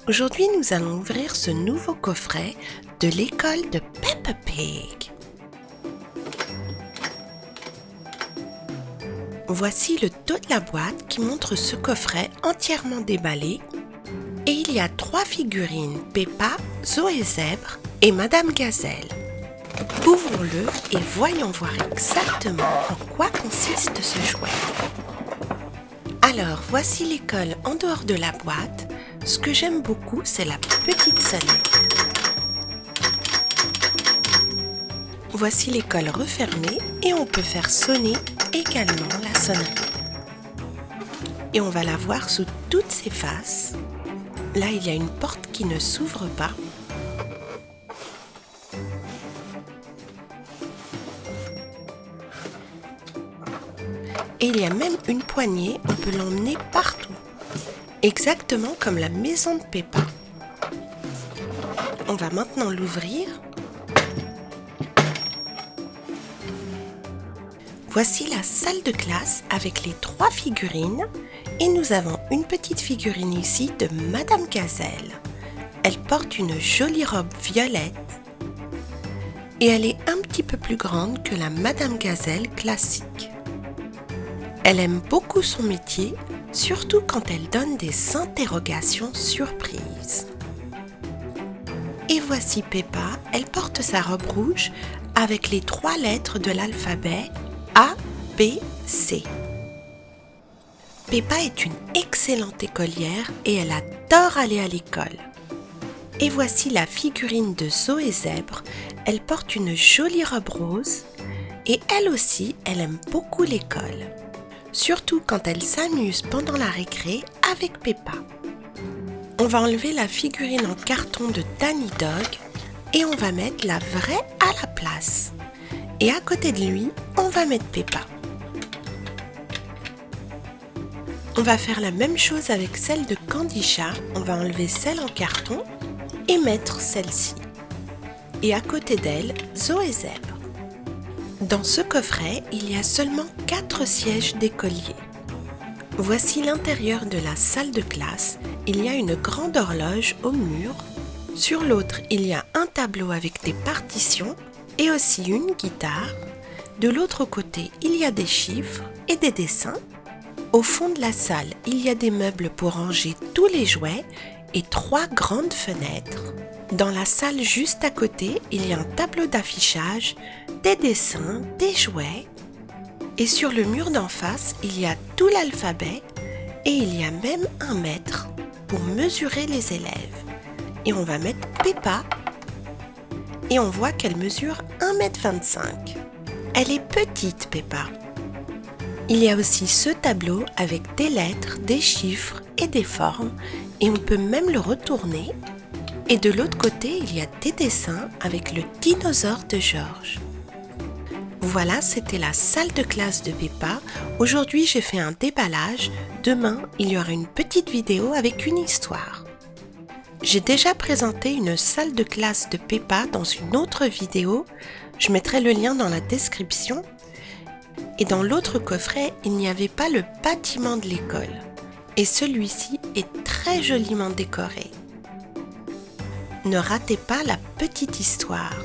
Aujourd'hui, nous allons ouvrir ce nouveau coffret de l'école de Peppa Pig. Voici le dos de la boîte qui montre ce coffret entièrement déballé. Et il y a 3 figurines, Peppa, Zoé Zèbre et Madame Gazelle. Ouvrons-le et voyons voir exactement en quoi consiste ce jouet. Alors, voici l'école en dehors de la boîte. Ce que j'aime beaucoup, c'est la petite sonnette. Voici l'école refermée et on peut faire sonner également la sonnerie. Et on va la voir sous toutes ses faces. Là, il y a une porte qui ne s'ouvre pas. Et il y a même une poignée, on peut l'emmener partout. Exactement comme la maison de Peppa. On va maintenant l'ouvrir. Voici la salle de classe avec les 3 figurines et nous avons une petite figurine ici de Madame Gazelle. Elle porte une jolie robe violette et elle est un petit peu plus grande que la Madame Gazelle classique. Elle aime beaucoup son métier, surtout quand elle donne des interrogations surprises. Et voici Peppa, elle porte sa robe rouge avec les 3 lettres de l'alphabet A, B, C. Peppa est une excellente écolière et elle adore aller à l'école. Et voici la figurine de Zoé Zèbre, elle porte une jolie robe rose et elle aussi, elle aime beaucoup l'école. Surtout quand elle s'amuse pendant la récré avec Peppa. On va enlever la figurine en carton de Danny Dog et on va mettre la vraie à la place. Et à côté de lui, on va mettre Peppa. On va faire la même chose avec celle de Candy Chat. On va enlever celle en carton et mettre celle-ci. Et à côté d'elle, Zoé Zèbre. Dans ce coffret, il y a seulement 4 sièges d'écoliers. Voici l'intérieur de la salle de classe. Il y a une grande horloge au mur. Sur l'autre, il y a un tableau avec des partitions et aussi une guitare. De l'autre côté, il y a des chiffres et des dessins. Au fond de la salle, il y a des meubles pour ranger tous les jouets et 3 grandes fenêtres. Dans la salle juste à côté, il y a un tableau d'affichage, des dessins, des jouets. Et sur le mur d'en face, il y a tout l'alphabet et il y a même un mètre pour mesurer les élèves. Et on va mettre Peppa et on voit qu'elle mesure 1,25 m. Elle est petite, Peppa. Il y a aussi ce tableau avec des lettres, des chiffres et des formes et on peut même le retourner. Et de l'autre côté, il y a des dessins avec le dinosaure de George. Voilà, c'était la salle de classe de Peppa. Aujourd'hui, j'ai fait un déballage. Demain, il y aura une petite vidéo avec une histoire. J'ai déjà présenté une salle de classe de Peppa dans une autre vidéo. Je mettrai le lien dans la description. Et dans l'autre coffret, il n'y avait pas le bâtiment de l'école. Et celui-ci est très joliment décoré. Ne ratez pas la petite histoire.